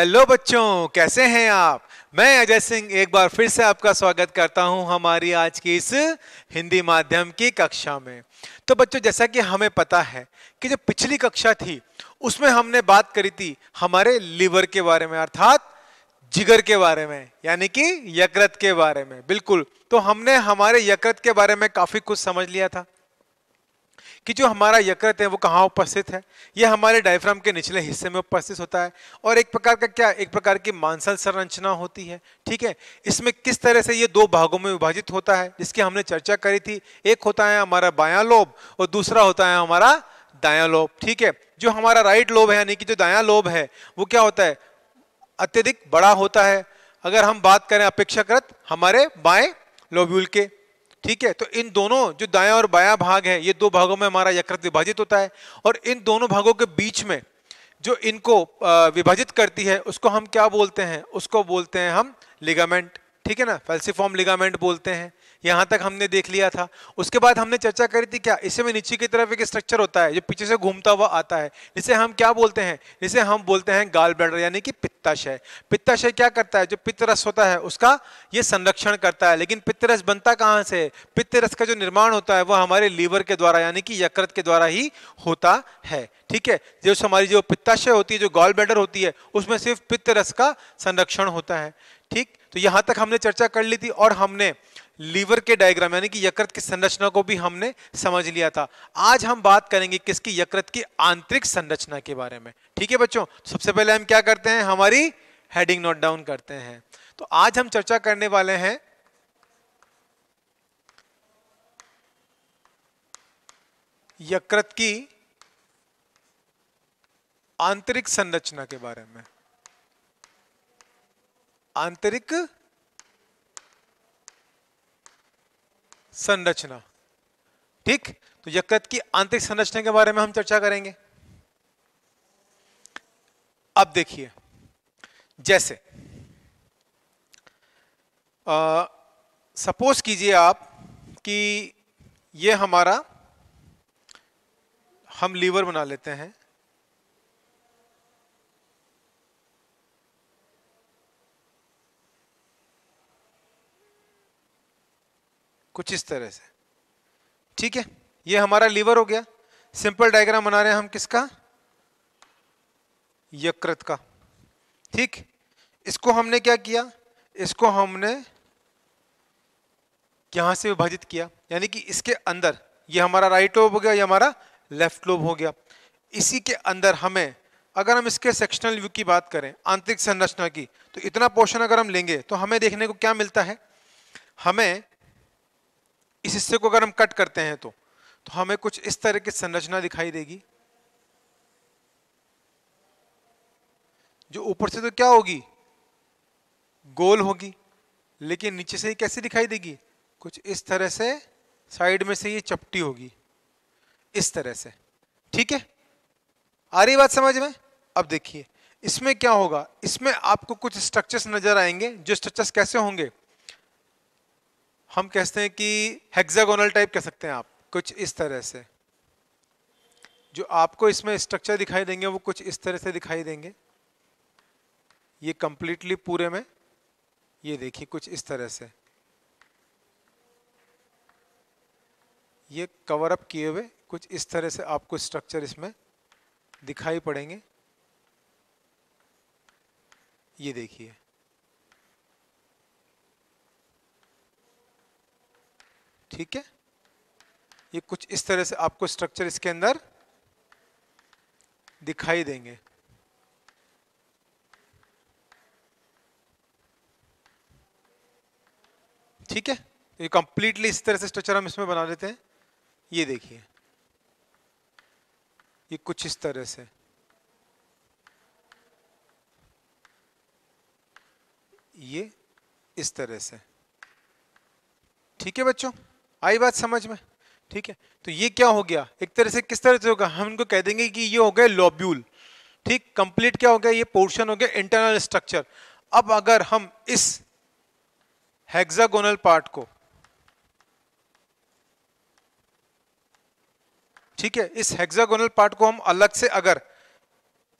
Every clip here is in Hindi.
हेलो बच्चों, कैसे हैं आप। मैं अजय सिंह एक बार फिर से आपका स्वागत करता हूं हमारी आज की इस हिंदी माध्यम की कक्षा में। तो बच्चों, जैसा कि हमें पता है कि जो पिछली कक्षा थी उसमें हमने बात करी थी हमारे लीवर के बारे में, अर्थात जिगर के बारे में, यानी कि यकृत के बारे में। बिल्कुल, तो हमने हमारे यकृत के बारे में काफी कुछ समझ लिया था कि जो हमारा यकृत है वो कहाँ उपस्थित है। यह हमारे डायफ्राम के निचले हिस्से में उपस्थित होता है और एक प्रकार का एक प्रकार की मांसल संरचना होती है। ठीक है, इसमें किस तरह से ये दो भागों में विभाजित होता है जिसकी हमने चर्चा करी थी। एक होता है हमारा बायां लोब और दूसरा होता है हमारा दायां लोब। ठीक है, जो हमारा राइट लोब है यानी कि जो दायां लोब है वो क्या होता है, अत्यधिक बड़ा होता है अगर हम बात करें अपेक्षाकृत हमारे बाएं लोब्यूल के। ठीक है, तो इन दोनों जो दायां और बायां भाग है ये दो भागों में हमारा यकृत विभाजित होता है और इन दोनों भागों के बीच में जो इनको विभाजित करती है उसको हम क्या बोलते हैं, उसको बोलते हैं हम लिगामेंट। ठीक है ना, फैल्सिफॉर्म लिगामेंट बोलते हैं। यहां तक हमने देख लिया था। उसके बाद हमने चर्चा करी थी क्या, इसमें नीचे की तरफ एक स्ट्रक्चर होता है जो पीछे से घूमता हुआ आता है, जिसे हम क्या बोलते हैं, जिसे हम बोलते हैं गाल ब्लैडर यानी कि पित्ताशय। पित्ताशय क्या करता है, जो पित्तरस होता है उसका ये संरक्षण करता है। लेकिन पित्तरस बनता कहां से, पित्तरस का जो निर्माण होता है वह हमारे लीवर के द्वारा यानी कि यकृत के द्वारा ही होता है। ठीक है, जो हमारी जो पित्ताशय होती है, जो गॉल ब्लैडर होती है, उसमें सिर्फ पित्तरस का संरक्षण होता है। ठीक, तो यहां तक हमने चर्चा कर ली थी और हमने लीवर के डायग्राम यानी कि यकृत की संरचना को भी हमने समझ लिया था। आज हम बात करेंगे किसकी, यकृत की आंतरिक संरचना के बारे में। ठीक है बच्चों, सबसे पहले हम क्या करते हैं, हमारी हेडिंग नोट डाउन करते हैं। तो आज हम चर्चा करने वाले हैं यकृत की आंतरिक संरचना के बारे में। आंतरिक संरचना। ठीक, तो यकृत की आंतरिक संरचना के बारे में हम चर्चा करेंगे। अब देखिए, जैसे सपोज कीजिए आप कि ये हमारा हम लीवर बना लेते हैं। कुछ इस तरह से। ठीक है, ये हमारा लीवर हो गया। सिंपल डायग्राम बना रहे हैं हम किसका, यकृत का। ठीक, इसको हमने क्या किया, इसको हमने यहां से विभाजित किया यानी कि इसके अंदर ये हमारा राइट लोब हो गया, ये हमारा लेफ्ट लोब हो गया। इसी के अंदर हमें, अगर हम इसके सेक्शनल व्यू की बात करें आंतरिक संरचना की, तो इतना पोर्शन अगर हम लेंगे तो हमें देखने को क्या मिलता है, हमें इस हिस्से को अगर हम कट करते हैं तो हमें कुछ इस तरह की संरचना दिखाई देगी, जो ऊपर से तो क्या होगी, गोल होगी, लेकिन नीचे से ही कैसे दिखाई देगी, कुछ इस तरह से, साइड में से ये चपटी होगी इस तरह से। ठीक है, आ रही बात समझ में। अब देखिए इसमें क्या होगा, इसमें आपको कुछ स्ट्रक्चर्स नजर आएंगे। जो स्ट्रक्चर्स कैसे होंगे, हम कहते हैं कि हेक्सागोनल टाइप कह सकते हैं आप, कुछ इस तरह से। जो आपको इसमें स्ट्रक्चर दिखाई देंगे वो कुछ इस तरह से दिखाई देंगे। ये कंप्लीटली पूरे में, ये देखिए कुछ इस तरह से ये कवर अप किए हुए कुछ इस तरह से आपको स्ट्रक्चर इसमें दिखाई पड़ेंगे। ये देखिए, ठीक है, ये कुछ इस तरह से आपको स्ट्रक्चर इसके अंदर दिखाई देंगे। ठीक है, ये कंप्लीटली इस तरह से स्ट्रक्चर हम इसमें बना लेते हैं। ये देखिए, ये कुछ इस तरह से, ये इस तरह से। ठीक है बच्चों, आई बात समझ में। ठीक है, तो ये क्या हो गया, एक तरह से किस तरह से होगा, हम इनको कह देंगे कि ये हो गया लोब्यूल। ठीक, कंप्लीट क्या हो गया, ये पोर्शन हो गया इंटरनल स्ट्रक्चर। अब अगर हम इस हेक्सागोनल पार्ट को, ठीक है, इस हेक्सागोनल पार्ट को हम अलग से अगर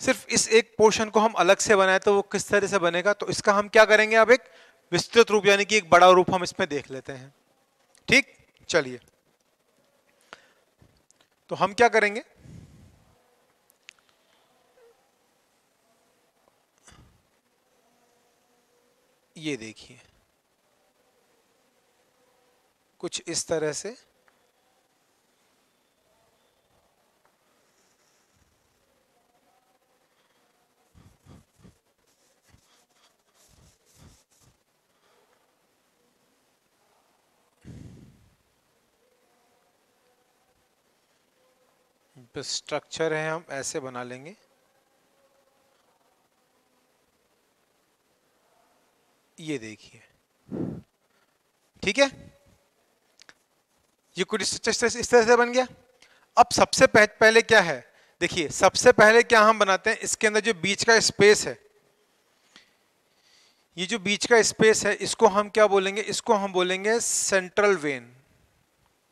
सिर्फ इस एक पोर्शन को हम अलग से बनाए तो वो किस तरह से बनेगा, तो इसका हम क्या करेंगे, अब एक विस्तृत रूप यानी कि एक बड़ा रूप हम इसमें देख लेते हैं। ठीक, चलिए तो हम क्या करेंगे, ये देखिए कुछ इस तरह से स्ट्रक्चर है, हम ऐसे बना लेंगे। ये देखिए, ठीक है, ये कुछ इस तरह से बन गया। अब सबसे पहले क्या है, देखिए सबसे पहले क्या हम बनाते हैं, इसके अंदर जो बीच का स्पेस है, ये जो बीच का स्पेस है इसको हम क्या बोलेंगे, इसको हम बोलेंगे सेंट्रल वेन,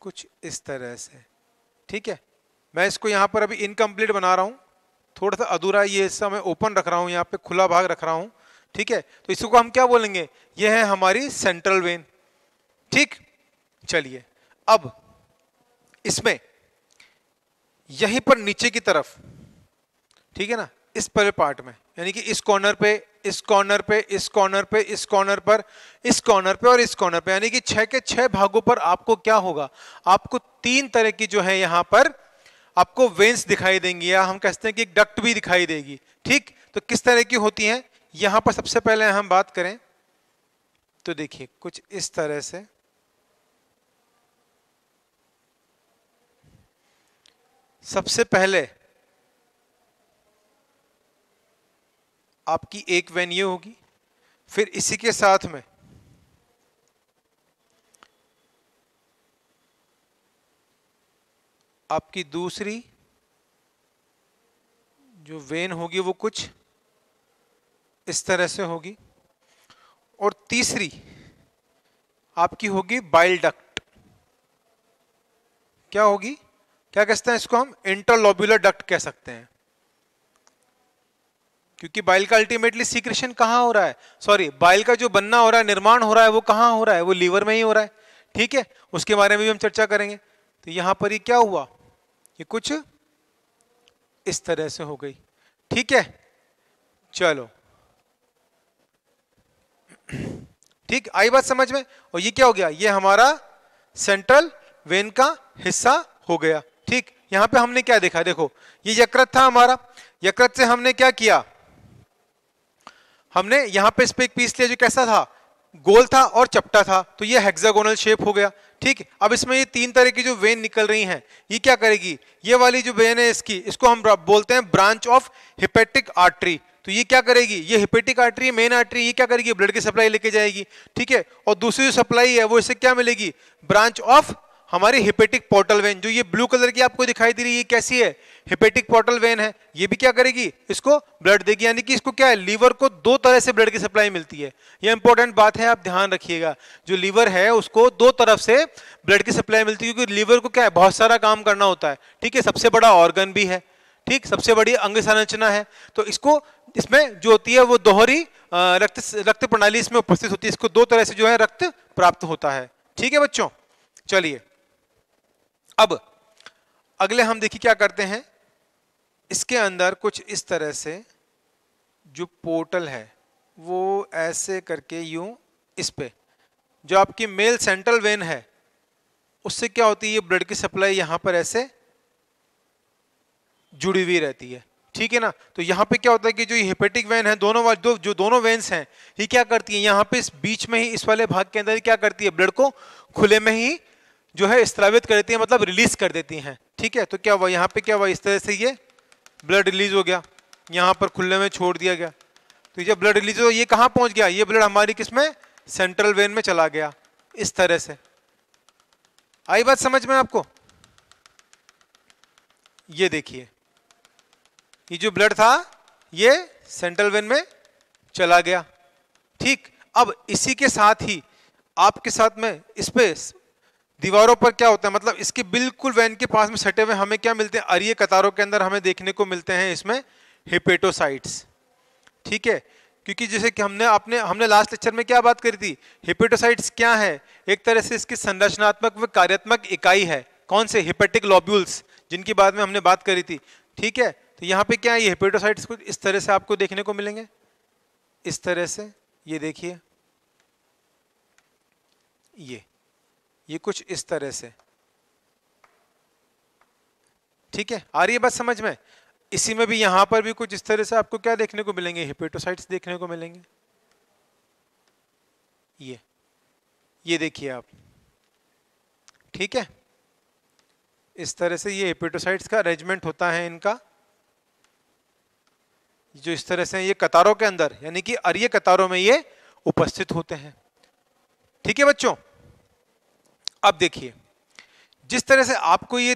कुछ इस तरह से। ठीक है, मैं इसको यहां पर अभी इनकम्प्लीट बना रहा हूं, थोड़ा सा अधूरा ये हिस्सा मैं ओपन रख रहा हूं, यहाँ पे खुला भाग रख रहा हूं। ठीक है, तो इसको हम क्या बोलेंगे, ये है हमारी सेंट्रल वेन। ठीक, चलिए अब इसमें यहीं पर नीचे की तरफ, ठीक है ना, इस पहले पार्ट में यानी कि इस कॉर्नर पे, इस कॉर्नर पे, इस कॉर्नर पे, इस कॉर्नर पर, इस कॉर्नर पे और इस कॉर्नर पे, यानी कि 6 के 6 भागों पर आपको क्या होगा, आपको 3 तरह की जो है यहां पर आपको वेन्स दिखाई देंगी, या हम कहते हैं कि एक डक्ट भी दिखाई देगी। ठीक, तो किस तरह की होती हैं, यहां पर सबसे पहले हम बात करें तो देखिए कुछ इस तरह से सबसे पहले आपकी एक वेन ये होगी, फिर इसी के साथ में आपकी दूसरी जो वेन होगी वो कुछ इस तरह से होगी, और तीसरी आपकी होगी बाइल डक्ट। क्या होगी, क्या कहते हैं इसको, हम इंटरलोब्यूलर डक्ट कह सकते हैं, क्योंकि बाइल का अल्टीमेटली सीक्रेशन कहां हो रहा है, सॉरी बाइल का जो बनना हो रहा है, निर्माण हो रहा है, वो कहां हो रहा है, वो लीवर में ही हो रहा है। ठीक है, उसके बारे में भी हम चर्चा करेंगे। तो यहां पर ये क्या हुआ, ये कुछ इस तरह से हो गई। ठीक है, चलो ठीक, आई बात समझ में। और ये क्या हो गया, ये हमारा सेंट्रल वेन का हिस्सा हो गया। ठीक, यहां पे हमने क्या देखा, देखो ये यकृत था हमारा, यकृत से हमने क्या किया, हमने यहां पे इस पे एक पीस लिया जो कैसा था, गोल था और चपटा था, तो ये हेक्सागोनल शेप हो गया। ठीक, अब इसमें ये 3 तरह की जो वेन निकल रही हैं, ये क्या करेगी, ये वाली जो वेन है इसकी, इसको हम बोलते हैं ब्रांच ऑफ हिपेटिक आर्टरी। तो ये क्या करेगी, ये हिपेटिक आर्टरी, मेन आर्टरी, ये क्या करेगी, ब्लड की सप्लाई लेके जाएगी। ठीक है, और दूसरी जो सप्लाई है वो इसे क्या मिलेगी, ब्रांच ऑफ हमारी हिपेटिक पोर्टल वेन, जो ये ब्लू कलर की आपको दिखाई दे रही है, ये कैसी है, हिपेटिक पोर्टल वेन है। ये भी क्या करेगी, इसको ब्लड देगी, यानी कि इसको क्या है, लीवर को 2 तरह से ब्लड की सप्लाई मिलती है। ये इंपॉर्टेंट बात है, आप ध्यान रखिएगा, जो लीवर है उसको 2 तरफ से ब्लड की सप्लाई मिलती है, क्योंकि लीवर को क्या है, बहुत सारा काम करना होता है। ठीक है, सबसे बड़ा ऑर्गन भी है, ठीक, सबसे बड़ी अंग संरचना है, तो इसको इसमें जो होती है वो दोहरी रक्त प्रणाली इसमें उपस्थित होती है, इसको 2 तरह से जो है रक्त प्राप्त होता है। ठीक है बच्चों, चलिए अब अगले हम देखिए क्या करते हैं, इसके अंदर कुछ इस तरह से जो पोर्टल है वो ऐसे करके यूं इस पे जो आपकी मेल सेंट्रल वेन है उससे क्या होती है, ये ब्लड की सप्लाई यहां पर ऐसे जुड़ी हुई रहती है। ठीक है ना, तो यहाँ पे क्या होता है कि जो ये हिपेटिक वेन है, जो दोनों वेन्स हैं, ये क्या करती है, यहाँ पे इस बीच में ही इस वाले भाग के अंदर क्या करती है, ब्लड को खुले में ही जो है स्त्रावित कर देती है, मतलब रिलीज कर देती हैं। ठीक है, तो क्या हुआ, यहाँ पे क्या हुआ, इस तरह से ये ब्लड रिलीज हो गया, यहाँ पर खुले में छोड़ दिया गया। तो जब ब्लड रिलीज हो, ये कहाँ पहुंच गया, ये ब्लड हमारी किसमें, सेंट्रल वेन में चला गया, इस तरह से। आई बात समझ में आपको, ये देखिए ये जो ब्लड था ये सेंट्रल वेन में चला गया। ठीक, अब इसी के साथ ही आपके साथ में इस पे दीवारों पर क्या होता है, मतलब इसके बिल्कुल वेन के पास में सटे हुए हमें क्या मिलते हैं, अरीय कतारों के अंदर हमें देखने को मिलते हैं इसमें हिपेटोसाइट्स। ठीक है, क्योंकि जैसे कि हमने लास्ट लेक्चर में क्या बात करी थी, हिपेटोसाइट्स क्या है, एक तरह से इसकी संरचनात्मक व कार्यात्मक इकाई है। कौन से? हिपेटिक लॉब्यूल्स, जिनकी बाद में हमने बात करी थी। ठीक है, तो यहाँ पे क्या है, ये हिपेटोसाइट्स कुछ इस तरह से आपको देखने को मिलेंगे, इस तरह से। ये देखिए, ये कुछ इस तरह से। ठीक है, आ रही है बात समझ में? इसी में भी यहां पर भी कुछ इस तरह से आपको क्या देखने को मिलेंगे, हिपेटोसाइट्स देखने को मिलेंगे। ये देखिए आप। ठीक है, इस तरह से ये हिपेटोसाइट्स का अरेंजमेंट होता है इनका, जो इस तरह से ये कतारों के अंदर, यानी कि अरीय कतारों में ये उपस्थित होते हैं। ठीक है बच्चों, अब देखिए, जिस तरह से आपको ये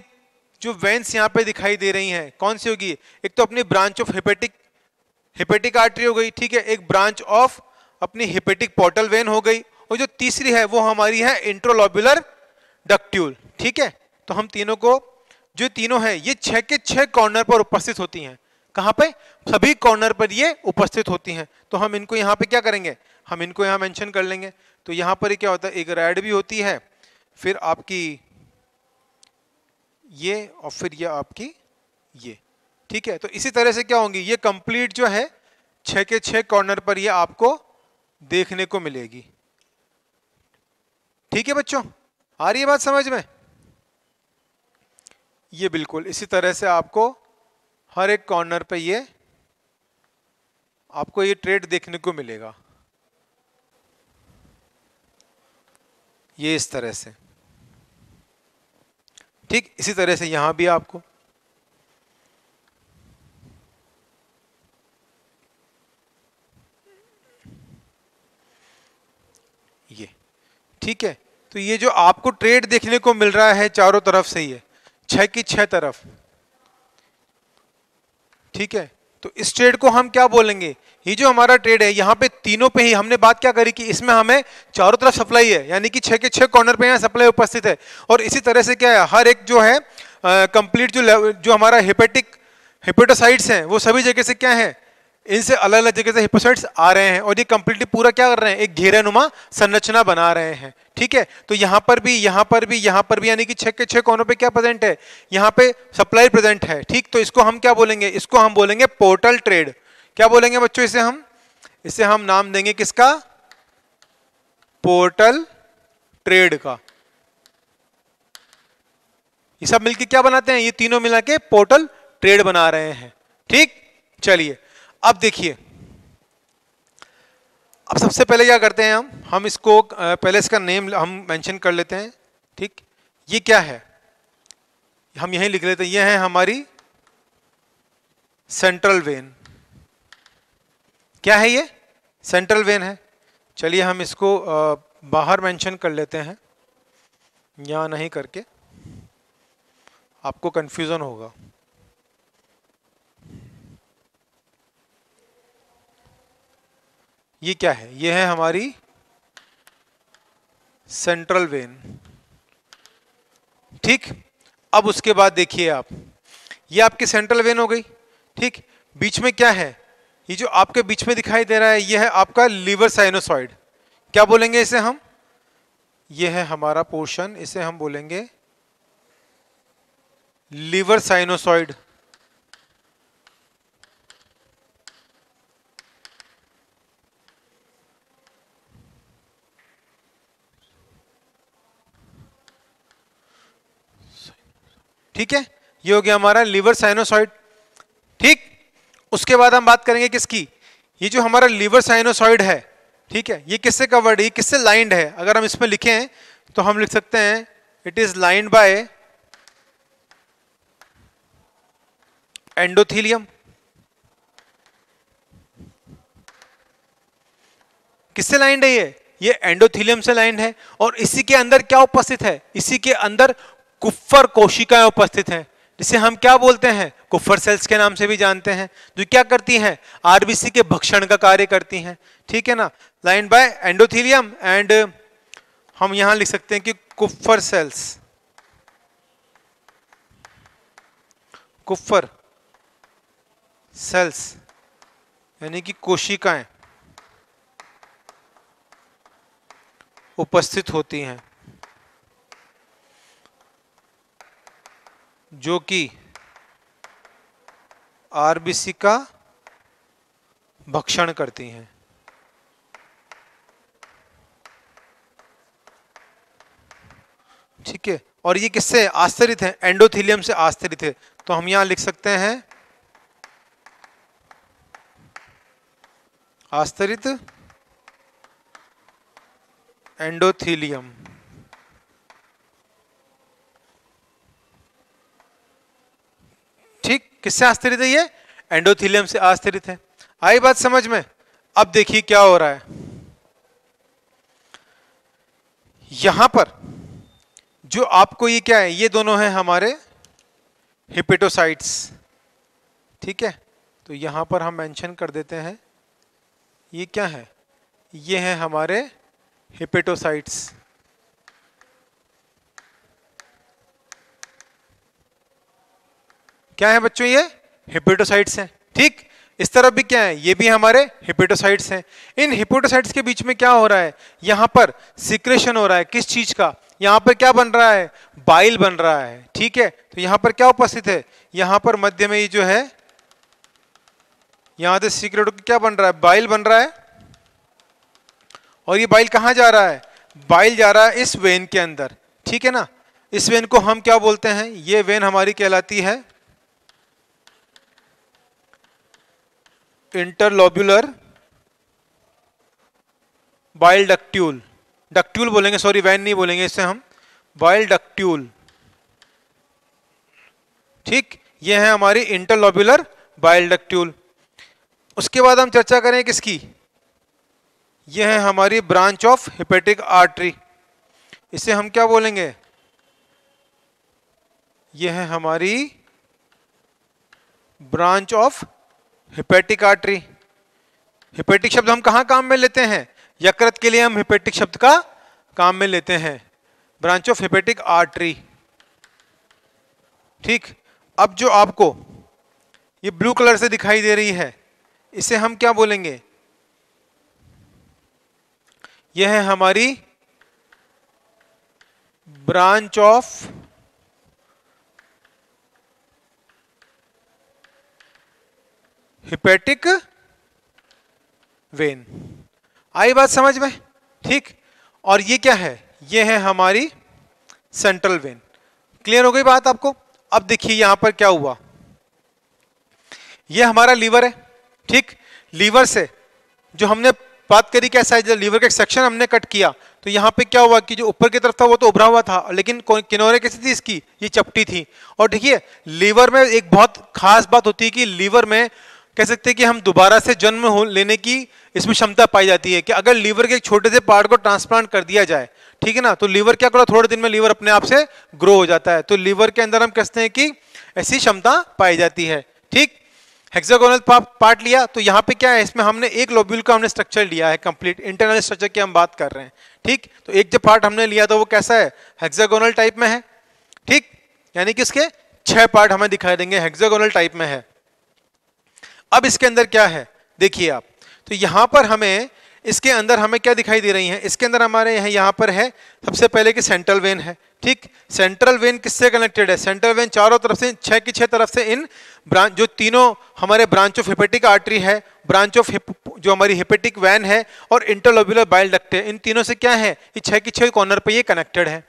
जो वेन्स यहां पे दिखाई दे रही हैं, कौन सी होगी? एक तो अपनी ब्रांच ऑफ हिपेटिक आर्टरी हो गई। ठीक है, एक ब्रांच ऑफ अपनी हिपेटिक पोर्टल वेन हो गई, और जो तीसरी है वो हमारी है इंट्रोलोब्युलर डक्ट्यूल। ठीक है, तो हम तीनों को, जो तीनों है ये 6 के 6 कॉर्नर पर उपस्थित होती हैं। कहां पे? सभी कॉर्नर पर ये उपस्थित होती हैं। तो हम इनको यहां पे क्या करेंगे, हम इनको यहां मेंशन कर लेंगे। तो यहां पर क्या होता है, एक रैड भी होती है, फिर आपकी ये, और फिर ये आपकी ये। ठीक है, तो इसी तरह से क्या होंगी, ये कंप्लीट जो है 6 के 6 कॉर्नर पर ये आपको देखने को मिलेगी। ठीक है बच्चों, आ रही है बात समझ में? ये बिल्कुल इसी तरह से आपको हर एक कॉर्नर पे ये आपको ये ट्रेड देखने को मिलेगा, ये इस तरह से। ठीक, इसी तरह से यहां भी आपको ये। ठीक है, तो ये जो आपको ट्रेड देखने को मिल रहा है चारों तरफ से, ये 6 की 6 तरफ। ठीक है, तो इस ट्रेड को हम क्या बोलेंगे, ये जो हमारा ट्रेड है यहाँ पे तीनों पे ही हमने बात क्या करी कि इसमें हमें चारों तरफ सप्लाई है, यानी कि 6 के 6 कॉर्नर पे यहाँ सप्लाई उपस्थित है। और इसी तरह से क्या है, हर एक जो है कंप्लीट जो हमारा हिपेटोसाइट्स हैं वो सभी जगह से क्या है, इनसे अलग अलग जगह से हिपेटोसाइट्स आ रहे हैं, और ये कंप्लीटली पूरा क्या कर रहे हैं, एक घेरानुमा संरचना बना रहे हैं। ठीक है, तो यहाँ पर भी, यहाँ पर भी, यहाँ पर भी, यानी कि 6 के 6 कोनों पे क्या प्रेजेंट है, यहाँ पे सप्लाई प्रेजेंट है। ठीक, तो इसको हम क्या बोलेंगे, इसको हम बोलेंगे पोर्टल ट्रेड। क्या बोलेंगे बच्चों इसे हम नाम देंगे किसका, पोर्टल ट्रेड का। ये सब मिलके क्या बनाते हैं, ये तीनों मिला के पोर्टल ट्रेड बना रहे हैं। ठीक, चलिए अब देखिए, अब सबसे पहले क्या करते हैं, हम इसको पहले इसका नेम हम मेंशन कर लेते हैं। ठीक, ये क्या है, हम यहीं लिख लेते हैं, ये है हमारी सेंट्रल वेन। क्या है ये, सेंट्रल वेन है। चलिए हम इसको बाहर मेंशन कर लेते हैं, यहां नहीं करके, आपको कंफ्यूजन होगा। ये क्या है, ये है हमारी सेंट्रल वेन। ठीक, अब उसके बाद देखिए आप, ये आपकी सेंट्रल वेन हो गई। ठीक, बीच में क्या है, ये जो आपके बीच में दिखाई दे रहा है, ये है आपका लीवर साइनोसॉइड। क्या बोलेंगे इसे हम, ये है हमारा पोर्शन, इसे हम बोलेंगे लीवर साइनोसॉइड। ठीक है, ये हो गया हमारा लीवर साइनोसॉइड। ठीक, उसके बाद हम बात करेंगे किसकी, ये जो हमारा लीवर साइनोसॉइड है, ठीक है, ये किससे कवर्ड है, ये किससे लाइंड है। अगर हम इसमें लिखें तो हम लिख सकते हैं it is lined by endothelium. किससे लाइंड है ये एंडोथीलियम से लाइंड है। और इसी के अंदर क्या उपस्थित है, इसी के अंदर कुफ्फर कोशिकाएं उपस्थित हैं, जिसे हम क्या बोलते हैं, कुफ्फर सेल्स के नाम से भी जानते हैं, जो क्या करती हैं, आरबीसी के भक्षण का कार्य करती हैं। ठीक है ना, लाइंड बाय एंडोथीलियम, एंड हम यहां लिख सकते हैं कि कुफ्फर सेल्स, कुफ्फर सेल्स यानी कि कोशिकाएं उपस्थित होती हैं जो कि आरबीसी का भक्षण करती हैं। ठीक है, और ये किससे आश्रित है? एंडोथेलियम से आश्रित है। तो हम यहां लिख सकते हैं आश्रित एंडोथेलियम। ठीक, किससे आश्रित है? ये एंडोथेलियम से आश्रित है। आई बात समझ में? अब देखिए क्या हो रहा है यहां पर। जो आपको ये क्या है, ये दोनों हैं हमारे हिपेटोसाइट्स। ठीक है, तो यहां पर हम मेंशन कर देते हैं ये क्या है, ये हैं हमारे हिपेटोसाइट्स। क्या है बच्चों? ये हिपेटोसाइट्स हैं। ठीक, इस तरफ भी क्या है, ये भी हमारे हिपेटोसाइट्स हैं। इन हिपेटोसाइट्स के बीच में क्या हो रहा है, यहां पर सिक्रेशन हो रहा है। किस चीज का? यहां पर क्या बन रहा है? बाइल बन रहा है। ठीक है, तो यहां पर क्या उपस्थित है? यहां पर मध्य में ये जो है, यहां से सीक्रेट क्या बन रहा है? बाइल बन रहा है। और ये बाइल कहां जा रहा है? बाइल जा रहा है इस वेन के अंदर। ठीक है ना, इस वेन को हम क्या बोलते हैं? ये वेन हमारी कहलाती है इंटरलोब्युलर बाइल डक्ट्यूल। डक्ट्यूल बोलेंगे, सॉरी वैन नहीं बोलेंगे, इससे हम बाइल डक्ट्यूल। ठीक, ये है हमारी इंटरलोब्युलर बाइल डक्ट्यूल। उसके बाद हम चर्चा करें किसकी? ये है हमारी ब्रांच ऑफ हेपेटिक आर्टरी। इसे हम क्या बोलेंगे? ये है हमारी branch of hepatic artery. Hepatic शब्द हम कहां काम में लेते हैं? यकृत के लिए हम हेपेटिक शब्द का काम में लेते हैं, ब्रांच ऑफ हेपेटिक आर्टरी। ठीक, अब जो आपको ये ब्लू कलर से दिखाई दे रही है, इसे हम क्या बोलेंगे? यह है हमारी ब्रांच ऑफ हेपेटिक वेन। आई बात समझ में? ठीक, और ये क्या है? ये है हमारी सेंट्रल वेन। क्लियर हो गई बात आपको? अब देखिए यहां पर क्या हुआ, ये हमारा लीवर है। ठीक, लीवर से जो हमने बात करी कैसा है, जब लीवर का एक सेक्शन हमने कट किया तो यहां पे क्या हुआ कि जो ऊपर की तरफ था वो तो उभरा हुआ था, लेकिन किनारे कैसी थी इसकी? ये चपटी थी। और देखिए लीवर में एक बहुत खास बात होती है कि लीवर में कह सकते हैं कि हम दोबारा से जन्म लेने की इसमें क्षमता पाई जाती है कि अगर लीवर के एक छोटे से पार्ट को ट्रांसप्लांट कर दिया जाए, ठीक है ना, तो लीवर क्या करो, थोड़े दिन में लीवर अपने आप से ग्रो हो जाता है। तो लीवर के अंदर हम कहते हैं कि ऐसी क्षमता पाई जाती है। ठीक, हेक्सागोनल पार्ट लिया तो यहाँ पे क्या है, इसमें हमने एक लोब्यूल का हमने स्ट्रक्चर लिया है, कंप्लीट इंटरनल स्ट्रक्चर की हम बात कर रहे हैं। ठीक, तो एक जो पार्ट हमने लिया था वो कैसा है? हेक्सागोनल टाइप में है। ठीक, यानी कि इसके 6 पार्ट हमें दिखाई देंगे, हेक्सागोनल टाइप में है। अब इसके अंदर क्या है देखिए आप, तो यहां पर हमें इसके अंदर हमें क्या दिखाई दे रही है? इसके अंदर हमारे यहाँ पर है सबसे पहले कि सेंट्रल वेन है। ठीक, सेंट्रल वेन किससे कनेक्टेड है? सेंट्रल वेन चारों तरफ से 6 की 6 तरफ से इन ब्रांच, जो तीनों हमारे ब्रांच ऑफ हेपेटिक आर्टरी है, ब्रांच ऑफ जो हमारी हेपेटिक वैन है और इंटरलोब्युलर बाइल डक्ट है, इन तीनों से क्या है, ये 6 की 6 कॉर्नर पे ये कनेक्टेड है।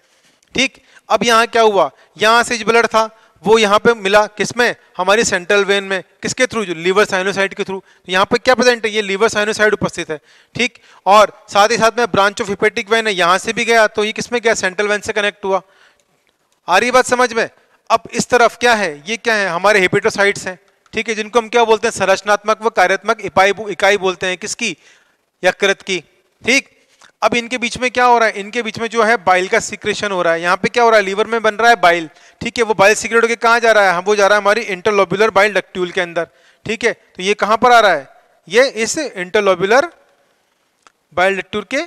ठीक, अब यहाँ क्या हुआ, यहाँ से जो ब्लड था वो यहाँ पे मिला किसमें? हमारी सेंट्रल वेन में। किसके थ्रू? जो लीवर साइनोसाइड के थ्रू। तो यहाँ पे क्या प्रेजेंट है? ये लीवर साइनोसाइड उपस्थित है। ठीक, और साथ ही साथ में ब्रांच ऑफ हेपेटिक वेन है, यहाँ से भी गया तो ये किसमें गया? सेंट्रल वेन से कनेक्ट हुआ। आ रही बात समझ में? अब इस तरफ क्या है? ये क्या है? हमारे हेपेटोसाइट्स हैं। ठीक है, जिनको हम क्या बोलते हैं? संरचनात्मक व कार्यात्मक इकाई बोलते हैं। किसकी? यकृत की। ठीक, अब इनके बीच में क्या हो रहा है? इनके बीच में जो है बाइल का सीक्रेशन हो रहा है। यहाँ पे क्या हो रहा है? लीवर में बन रहा है बाइल। ठीक है, वो बाइल सीक्रेट होकर कहाँ जा रहा है? वो जा रहा है हमारी इंटरलोब्युलर बाइल डक्ट्यूल के अंदर। ठीक है, तो ये कहाँ पर आ रहा है? ये इस इंटरलोब्युलर बाइल डक्ट्यूल के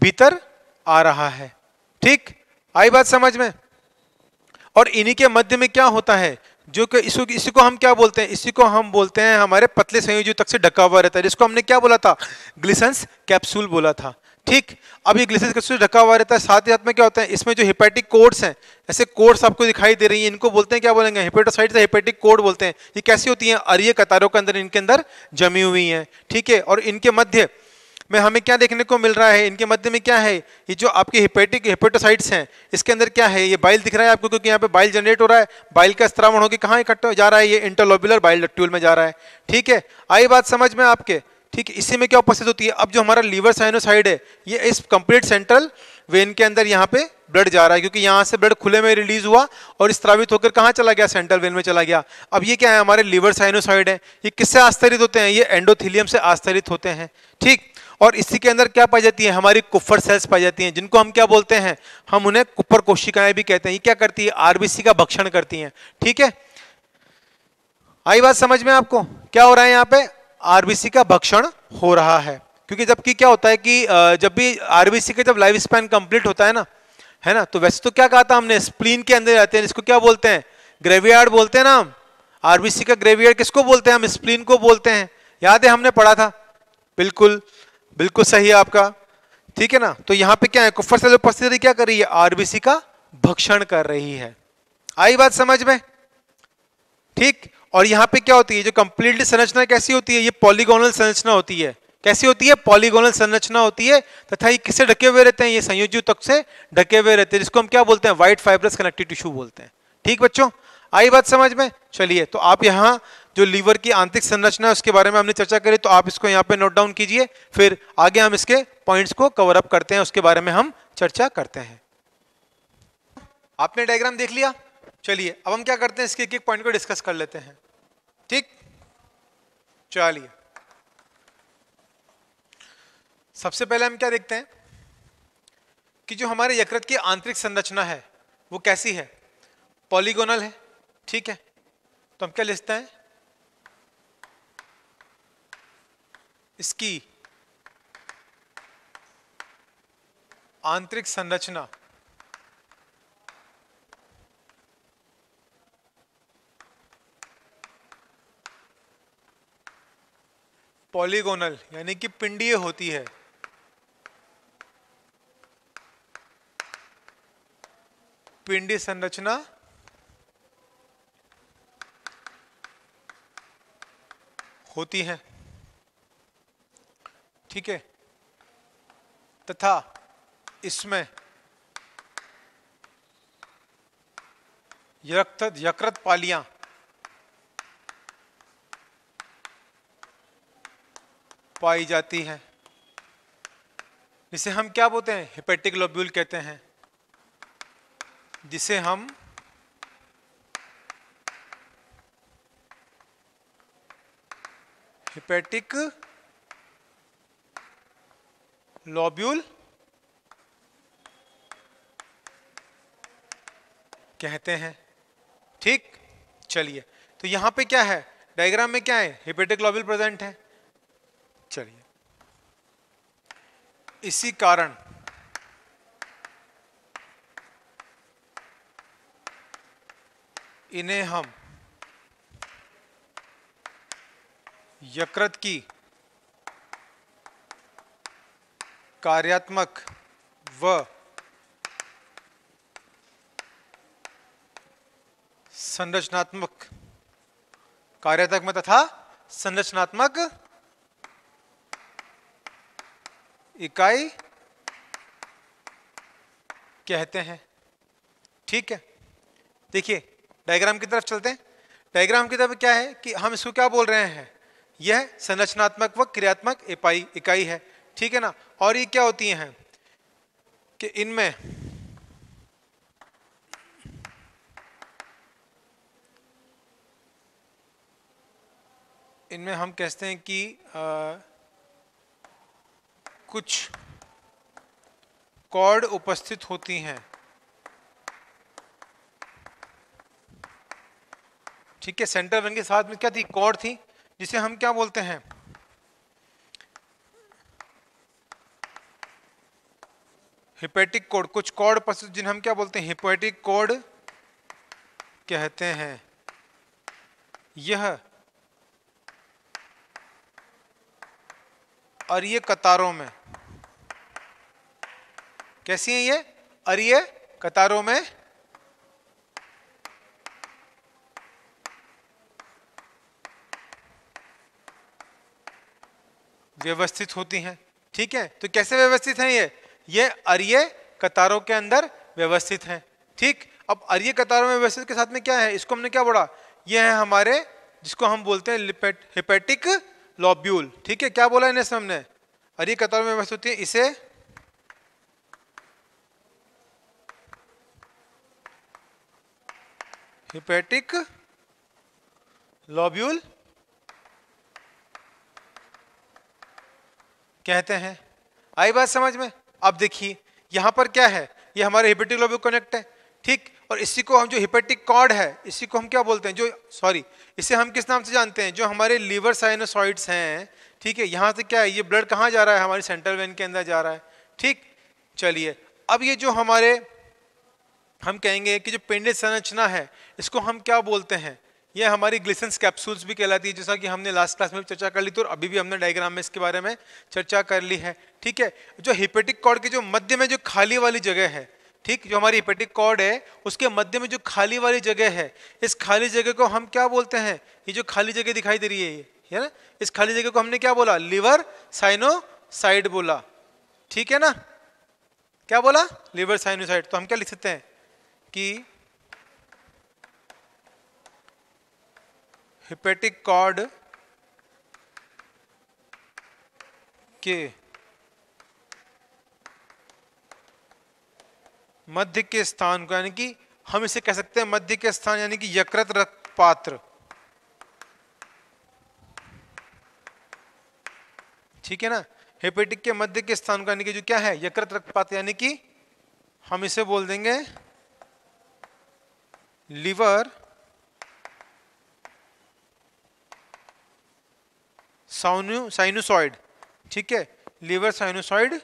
भीतर आ रहा है। ठीक, आई बात समझ में? और इन्हीं के मध्य में क्या होता है? जो कि इसी को हम क्या बोलते हैं, इसी को हम बोलते हैं हमारे पतले संयोजी तक से ढका हुआ रहता है, जिसको हमने क्या बोला था, ग्लिसन्स कैप्सूल बोला था। ठीक, अब ये ग्लिसन्स कैप्सूल ढका हुआ रहता है, साथ ही साथ में क्या होता है, इसमें जो हेपेटिक कोड्स हैं, ऐसे कोड्स आपको दिखाई दे रही हैं, इनको बोलते हैं क्या बोलेंगे, हेपेटोसाइट्स या हेपेटिक कोड बोलते हैं। ये कैसी होती हैं, अरीय कतारों के अंदर इनके अंदर जमी हुई हैं। ठीक है, और इनके मध्य में हमें क्या देखने को मिल रहा है, इनके मध्य में क्या है, ये जो आपके हेपेटोसाइट्स हैं, इसके अंदर क्या है, ये बाइल दिख रहा है आपको, क्योंकि यहाँ पे बाइल जनरेट हो रहा है, बाइल का स्त्रावण होकर कहाँ इकट्ठा जा रहा है, ये इंटरलोब्युलर बाइल डक्ट्यूल में जा रहा है। ठीक है, आई बात समझ में आपके। ठीक है, इसी में क्या उपस्थित होती है, अब जो हमारा लीवर साइनोसाइड है, ये इस कंप्लीट सेंट्रल वेन के अंदर यहाँ पे ब्लड जा रहा है, क्योंकि यहाँ से ब्लड खुले में रिलीज हुआ और स्त्रावित होकर कहाँ चला गया, सेंट्रल वेन में चला गया। अब ये क्या है, हमारे लीवर साइनोसाइड है, ये किससे आस्तरित होते हैं, ये एंडोथेलियम से आस्तरित होते हैं। ठीक, और इसी के अंदर क्या पाई जाती है, हमारी कुप्फर सेल्स पाई जाती हैं, जिनको हम क्या बोलते हैं, हम उन्हें कुप्फर कोशिकाएं भी कहते हैं। ये क्या करती है, आरबीसी का भक्षण करती हैं। ठीक है, आई बात समझ में आपको, क्या हो रहा है यहाँ पे, आरबीसी का भक्षण हो रहा है। क्योंकि जबकि क्या होता है कि जब भी आरबीसी का जब लाइफ स्पैन कंप्लीट होता है ना, है ना, तो वैसे तो क्या कहा था हमने, स्प्लीन के अंदर जाते हैं, इसको क्या बोलते हैं, ग्रेवयार्ड बोलते हैं ना हम। आरबीसी का ग्रेवयार्ड किसको बोलते हैं, हम स्प्लीन को बोलते हैं, याद है हमने पढ़ा था। बिल्कुल बिल्कुल सही है आपका। ठीक है ना, तो यहाँ पे क्या है, कुप्फर सेल उपस्थिति क्या कर रही है, आरबीसी का भक्षण कर रही है। आई बात समझ में। ठीक, और यहाँ पे क्या होती है, जो कंप्लीटली संरचना कैसी होती है, ये पॉलीगोनल संरचना होती है। कैसी होती है, पॉलीगोनल संरचना होती है, तथा ये किससे ढके हुए रहते हैं, ये संयोजी ऊतक से ढके हुए रहते हैं, जिसको हम क्या बोलते हैं, व्हाइट फाइब्रस कनेक्टिव टिश्यू बोलते हैं। ठीक बच्चों, आई बात समझ में। चलिए, तो आप यहाँ जो लीवर की आंतरिक संरचना है उसके बारे में हमने चर्चा करी, तो आप इसको यहाँ पे नोट डाउन कीजिए, फिर आगे हम इसके पॉइंट्स को कवर अप करते हैं, उसके बारे में हम चर्चा करते हैं। आपने डायग्राम देख लिया, चलिए अब हम क्या करते हैं, इसके एक एक पॉइंट को डिस्कस कर लेते हैं। ठीक, चलिए सबसे पहले हम क्या देखते हैं कि जो हमारे यकृत की आंतरिक संरचना है वो कैसी है, पॉलीगोनल है। ठीक है, तो हम क्या लिखते हैं, इसकी आंतरिक संरचना पॉलीगोनल यानी कि पिंडीय होती है। पिंडी संरचना होती है। ठीक है, तथा इसमें यकृत पालियां पाई जाती हैं, जिसे हम क्या बोलते हैं, हेपेटिक लोब्यूल कहते हैं, जिसे हम हेपेटिक लोब्यूल कहते हैं। ठीक, चलिए, तो यहां पे क्या है, डायग्राम में क्या है, हेपेटिक लोब्यूल प्रेजेंट है। चलिए, इसी कारण इन्हें हम यकृत की कार्यात्मक व संरचनात्मक, कार्यात्मक तथा संरचनात्मक इकाई कहते हैं। ठीक है, देखिए डायग्राम की तरफ चलते हैं। डायग्राम की तरफ क्या है कि हम इसको क्या बोल रहे हैं, यह संरचनात्मक व क्रियात्मक इकाई है। ठीक है ना, और ये क्या होती हैं कि इनमें हम कहते हैं कि कुछ कॉर्ड उपस्थित होती हैं। ठीक है, सेंटर वेन के साथ में क्या थी, कॉर्ड थी, जिसे हम क्या बोलते हैं, हेपेटिक कॉर्ड। कुछ कॉर्ड उपस्थित जिन्हें हम क्या बोलते हैं, हेपेटिक कॉर्ड कहते हैं। यह अरीय कतारों में, कैसी हैं ये? अरीय कतारों में व्यवस्थित होती हैं। ठीक है, तो कैसे व्यवस्थित हैं ये अरीय कतारों के अंदर व्यवस्थित हैं। ठीक, अब अरीय कतारों में व्यवस्थित के साथ में क्या है, इसको हमने क्या बोला, ये है हमारे जिसको हम बोलते हैं हिपैटिक लॉब्यूल। ठीक है, क्या बोला इन्हें हमने, अरीय कतारों में व्यवस्थित होती है, इसे हिपैटिक लॉब्यूल कहते हैं। आई बात समझ में? अब देखिए यहां पर क्या है, ये हमारे हिपैटिक लॉब्यूल कनेक्ट है। ठीक, और इसी को हम जो हिपैटिक कॉर्ड है, इसी को हम क्या बोलते हैं, जो सॉरी इसे हम किस नाम से जानते हैं, जो हमारे लीवर साइनोसॉइड्स हैं। ठीक है, यहां से क्या है, ये ब्लड कहां जा रहा है, हमारी सेंट्रल वेन के अंदर जा रहा है। ठीक, चलिए अब ये जो हमारे हम कहेंगे कि जो पिंडित संरचना है, इसको हम क्या बोलते हैं, ये हमारी ग्लिसन्स कैप्सूल्स भी कहलाती है, जैसा कि हमने लास्ट क्लास में चर्चा कर ली थी और अभी भी हमने डायग्राम में इसके बारे में चर्चा कर ली है। ठीक है, जो हिपैटिक कॉर्ड के जो मध्य में जो खाली वाली जगह है, ठीक, जो हमारी हिपैटिक कॉर्ड है उसके मध्य में जो खाली वाली जगह है, इस खाली जगह को हम क्या बोलते हैं, ये जो खाली जगह दिखाई दे रही है ये है ना, इस खाली जगह को हमने क्या बोला, लिवर साइनोसाइड बोला। ठीक है ना, क्या बोला, लिवर साइनोसाइड। तो हम क्या लिख सकते हैं कि हिपैटिक कॉर्ड के मध्य के स्थान को, यानी कि हम इसे कह सकते हैं मध्य के स्थान, यानी कि यकृत रक्त पात्र। ठीक है ना, हेपेटिक के मध्य के स्थान को यानी कि जो क्या है, यकृत रक्त पात्र, यानी कि हम इसे बोल देंगे लिवर साइनोसॉइड। ठीक है, लिवर साइनोसॉइड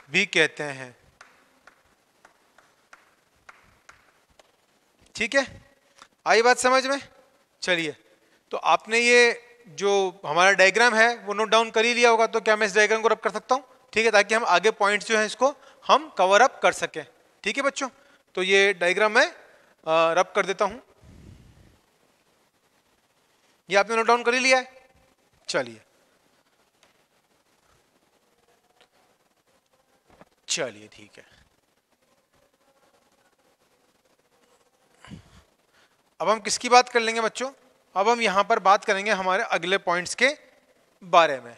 भी कहते हैं। ठीक है, आई बात समझ में? चलिए, तो आपने ये जो हमारा डायग्राम है वो नोट डाउन कर ही लिया होगा, तो क्या मैं इस डायग्राम को रब कर सकता हूं? ठीक है, ताकि हम आगे पॉइंट्स जो है इसको हम कवर अप कर सकें। ठीक है बच्चों, तो ये डायग्राम मैं रब कर देता हूं, ये आपने नोट डाउन कर ही लिया है। चलिए चलिए ठीक है, अब हम किसकी बात कर लेंगे बच्चों, अब हम यहां पर बात करेंगे हमारे अगले पॉइंट्स के बारे में।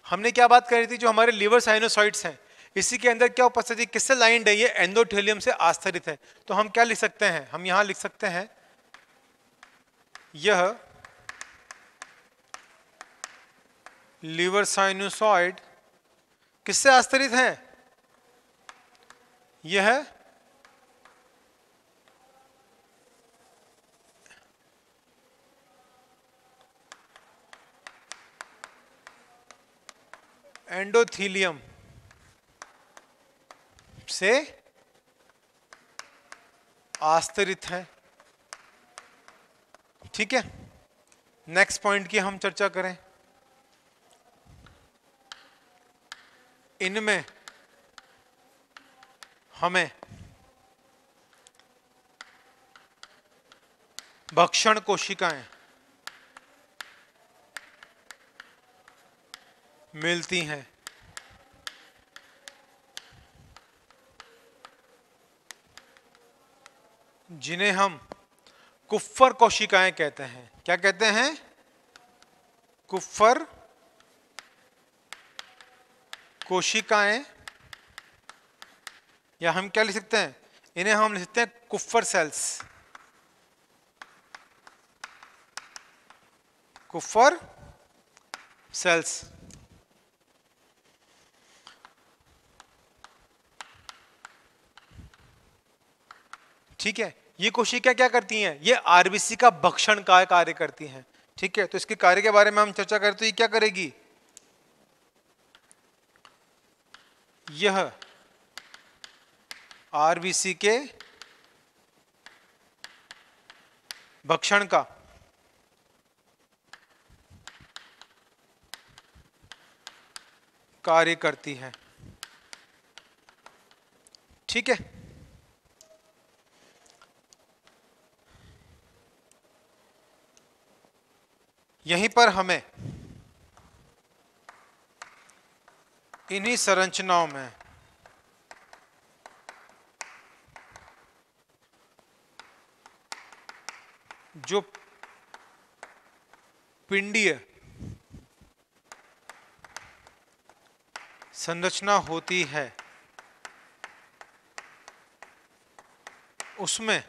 हमने क्या बात करी थी, जो हमारे लिवर साइनोसॉइड्स हैं, इसी के अंदर क्या उपस्थिति किससे लाइंड है, ये एंडोथेलियम से आस्तरित है। तो हम क्या लिख सकते हैं, हम यहां लिख सकते हैं यह लिवर साइनोसॉइड किससे आस्तरित है, यह एंडोथीलियम से आस्तरित है। ठीक है, नेक्स्ट पॉइंट की हम चर्चा करें, इनमें हमें भक्षण कोशिकाएं मिलती हैं, जिन्हें हम कुफ्फर कोशिकाएं कहते हैं। क्या कहते हैं, कुफ्फर कोशिकाएं, या हम क्या लिख सकते हैं, इन्हें हम लिख सकते हैं कुफ्फर सेल्स, कुफ्फर सेल्स। ठीक है, ये कोशिका क्या करती हैं, ये आरबीसी का भक्षण का कार्य करती हैं। ठीक है, तो इसके कार्य के बारे में हम चर्चा करें तो ये क्या करेगी, यह आरबीसी के भक्षण का कार्य करती है। ठीक है, यहीं पर हमें इन्हीं संरचनाओं में जो पिंडीय संरचना होती है उसमें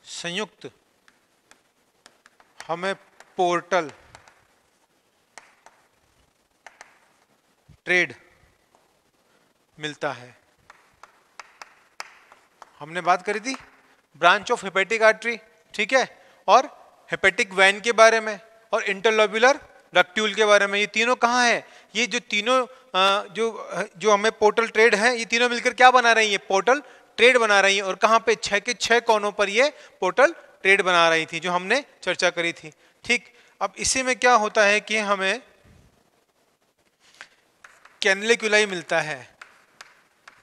संयुक्त हमें पोर्टल ट्रेड मिलता है। हमने बात करी थी ब्रांच ऑफ हेपेटिक आर्टरी, ठीक है, और हेपेटिक वेन के बारे में और इंटरलोब्युलर डक्ट्यूल के बारे में। ये तीनों कहाँ है, ये जो तीनों जो हमें पोर्टल ट्रेड है, ये तीनों मिलकर क्या बना रही है, पोर्टल ट्रेड बना रही है। और कहाँ पे, 6 के 6 कोनों पर ये पोर्टल ट्रेड बना रही थी, जो हमने चर्चा करी थी। ठीक, अब इसी में क्या होता है कि हमें कैनिलेक्युलाई मिलता है,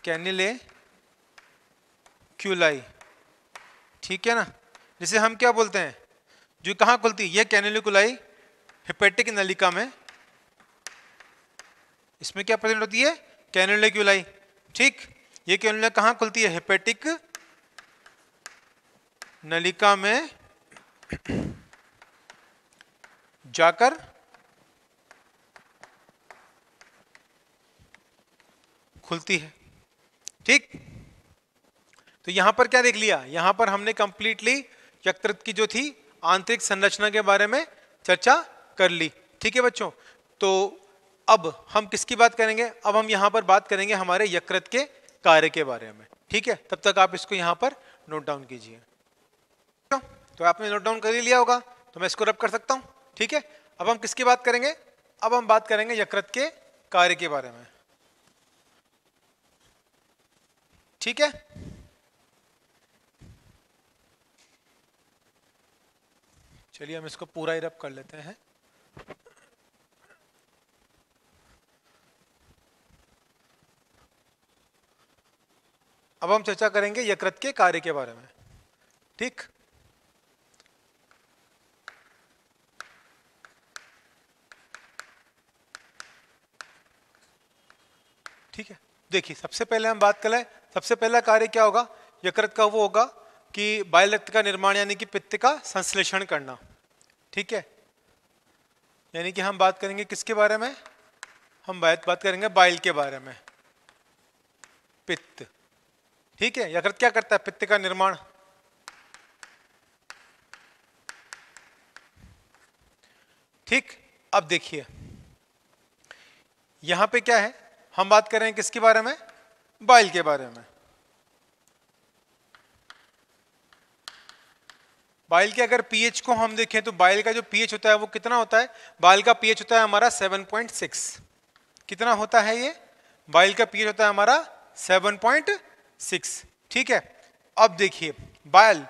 कैनिलेक्युलाई, ठीक है ना, जिसे हम क्या बोलते हैं, जो कहाँ खुलती है, ये कैनिलेक्युलाई हेपेटिक नलिका में, इसमें क्या प्रेजेंट होती है, कैनिलेक्युलाई। ठीक, ये कैनिला कहाँ खुलती है, हेपेटिक नलिका में जाकर खुलती है। ठीक, तो यहां पर क्या देख लिया, यहां पर हमने कंप्लीटली यकृत की जो थी आंतरिक संरचना के बारे में चर्चा कर ली। ठीक है बच्चों, तो अब हम किसकी बात करेंगे, अब हम यहां पर बात करेंगे हमारे यकृत के कार्य के बारे में। ठीक है, तब तक आप इसको यहां पर नोट डाउन कीजिए। तो आपने नोट डाउन कर ही लिया होगा, तो मैं इसको रब कर सकता हूं। ठीक है, अब हम किसकी बात करेंगे, अब हम बात करेंगे यकृत के कार्य के बारे में। ठीक है, चलिए हम इसको पूरा ही रब कर लेते हैं। अब हम चर्चा करेंगे यकृत के कार्य के बारे में। ठीक, ठीक है, देखिए सबसे पहले हम बात करें, सबसे पहला कार्य क्या होगा यकृत का, वो होगा कि बाइल रक्त का निर्माण यानी कि पित्त का संश्लेषण करना। ठीक है, यानी कि हम बात करेंगे किसके बारे में, हम बात करेंगे बाइल के बारे में, पित्त। ठीक है, यकृत क्या करता है, पित्त का निर्माण। ठीक, अब देखिए यहां पे क्या है, हम बात कर रहे हैं किसके बारे में, बाइल के बारे में। बाइल के अगर पीएच को हम देखें तो बाइल का जो पीएच होता है वो कितना होता है, बाइल का पीएच होता है हमारा 7.6। कितना होता है ये, बाइल का पीएच होता है हमारा 7.6। ठीक है, अब देखिए बाइल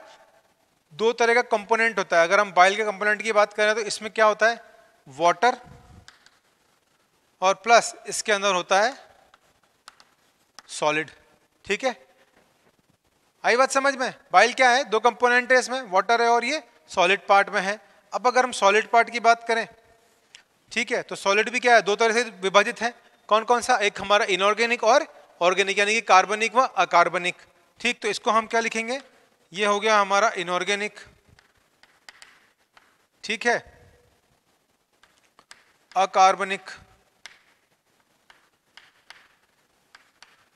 दो तरह का कंपोनेंट होता है। अगर हम बाइल के कंपोनेंट की बात करें तो इसमें क्या होता है, वाटर, और प्लस इसके अंदर होता है सॉलिड। ठीक है, आई बात समझ में, बाइल क्या है, दो कंपोनेंट है इसमें, वाटर है और ये सॉलिड पार्ट में है। अब अगर हम सॉलिड पार्ट की बात करें, ठीक है, तो सॉलिड भी क्या है, दो तरह से विभाजित है। कौन कौन सा, एक हमारा इनऑर्गेनिक और ऑर्गेनिक, यानी कि कार्बनिक व अकार्बनिक। ठीक, तो इसको हम क्या लिखेंगे, ये हो गया हमारा इनऑर्गेनिक, ठीक है, अकार्बनिक।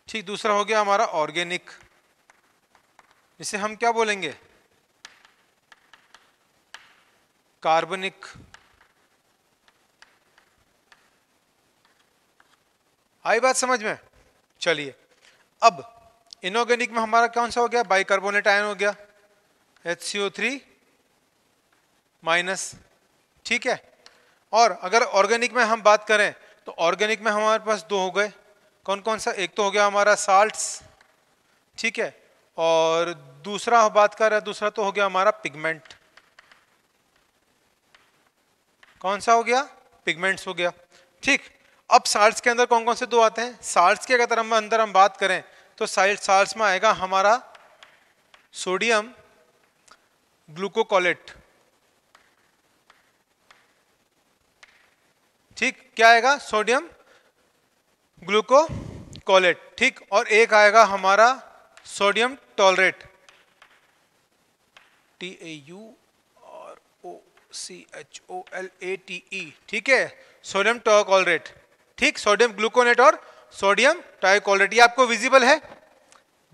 ठीक, दूसरा हो गया हमारा ऑर्गेनिक, इसे हम क्या बोलेंगे, कार्बनिक। आई बात समझ में, चलिए अब इनऑर्गेनिक में हमारा कौन सा हो गया, बाइकार्बोनेट आयन हो गया HCO3 माइनस, ठीक है। और अगर ऑर्गेनिक में हम बात करें तो ऑर्गेनिक में हमारे पास दो हो गए, कौन कौन सा, एक तो हो गया हमारा साल्ट्स, ठीक है, और दूसरा बात कर रहे हैं, दूसरा तो हो गया हमारा पिगमेंट। कौन सा हो गया, पिगमेंट्स हो गया, ठीक। अब साल्ट्स के अंदर कौन कौन से दो आते हैं, साल्ट्स के अगर हम अंदर हम बात करें तो साल्ट्स में आएगा हमारा सोडियम ग्लूकोकोलेट, ठीक, क्या आएगा, सोडियम ग्लूकोकोलेट, ठीक। और एक आएगा हमारा सोडियम टॉलरेट, TAUROCHOLATE, ठीक है, सोडियम टॉलरेट, ठीक, सोडियम ग्लूकोनेट और सोडियम टाइकोलेट। ये आपको विजिबल है,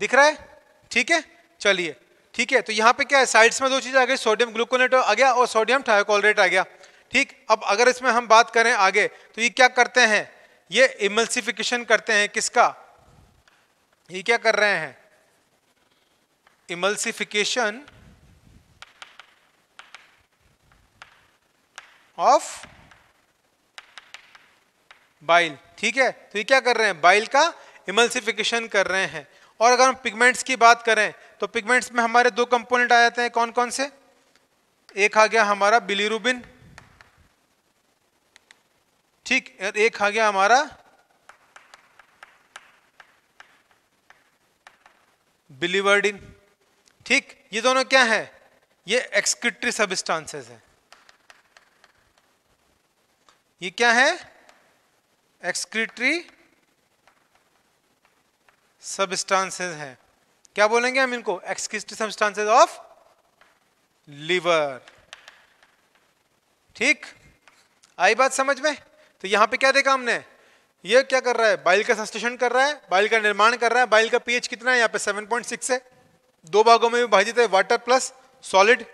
दिख रहा है, ठीक है, चलिए, ठीक है। तो यहाँ पे क्या है, साइड्स में दो चीज आ गई, सोडियम ग्लूकोनेट आ गया और सोडियम टाइकोलेट आ गया, ठीक। अब अगर इसमें हम बात करें आगे तो ये क्या करते हैं, ये इमल्सिफिकेशन करते हैं, किसका, ये क्या कर रहे हैं, इमल्सिफिकेशन ऑफ बाइल, ठीक है। तो ये क्या कर रहे हैं, बाइल का इमल्सिफिकेशन कर रहे हैं। और अगर हम पिगमेंट्स की बात करें तो पिगमेंट्स में हमारे दो कंपोनेंट आ जाते हैं, कौन कौन से, एक आ गया हमारा बिलीरुबिन, ठीक, और एक आ गया हमारा बिलीवर्डिन, ठीक। ये दोनों क्या है, ये एक्सक्रीटरी सब्सटेंसेस है, ये क्या है, एक्सक्रीटरी सब्सटेंसेस है। क्या बोलेंगे हम इनको, एक्सक्रीटरी सब्सटेंसेस ऑफ लिवर, ठीक। आई बात समझ में। तो यहां पे क्या देखा हमने, ये क्या कर रहा है, बाइल का संश्लेषण कर रहा है, बाइल का निर्माण कर रहा है। बाइल का पीएच कितना है, यहाँ पे 7.6 है, दो भागों में विभाजित है, वाटर प्लस सॉलिड,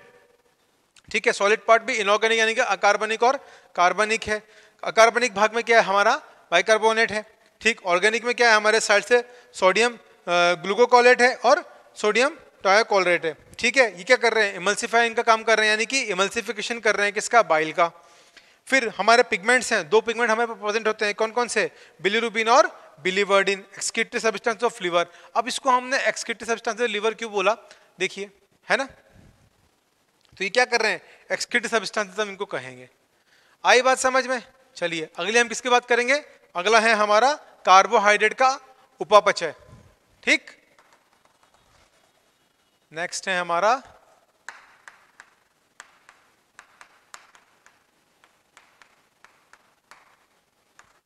ठीक है। सॉलिड पार्ट भी इनऑर्गेनिक यानी कि अकार्बनिक और कार्बनिक है। अकार्बनिक भाग में क्या है हमारा बाइकार्बोनेट है, ठीक। ऑर्गेनिक में क्या है, हमारे साइड से सोडियम ग्लूकोकोलेट है और सोडियम टाइकोलेट है, ठीक है। ये क्या कर रहे हैं, इमल्सिफाइंग का काम कर रहे हैं, यानी कि इमल्सिफिकेशन कर रहे हैं, किसका, बाइल का। फिर हमारे पिगमेंट्स हैं, दो पिगमेंट हमें प्रेजेंट होते हैं, कौन कौन से, बिलीरुबिन और biliverdin, excretory substance of liver. अब इसको हमने एक्सक्रीटरी सब्सटेंस ऑफ लिवर क्यों बोला, देखिए, है ना। तो ये क्या कर रहे हैं, एक्सक्रीटरी सब्सटेंसेस हम इनको कहेंगे। आई बात समझ में। चलिए अगले हम किसकी बात करेंगे, अगला है हमारा कार्बोहाइड्रेट का उपापचय, ठीक। नेक्स्ट है हमारा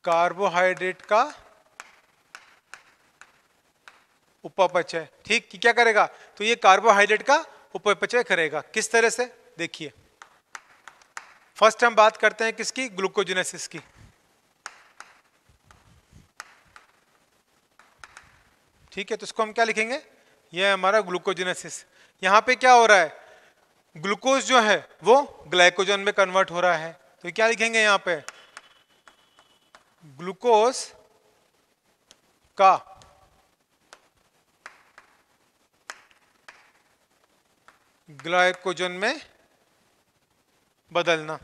कार्बोहाइड्रेट का उपापचय, ठीक। क्या करेगा, तो ये कार्बोहाइड्रेट का उपापचय करेगा, किस तरह से, देखिए। फर्स्ट हम बात करते हैं किसकी, ग्लूकोजेनेसिस की, ठीक है। तो इसको हम क्या लिखेंगे, ये है हमारा ग्लूकोजेनेसिस। यहां पे क्या हो रहा है, ग्लूकोज जो है वो ग्लाइकोजन में कन्वर्ट हो रहा है, तो क्या लिखेंगे यहां पे, ग्लूकोज का ग्लाइकोजन में बदलना,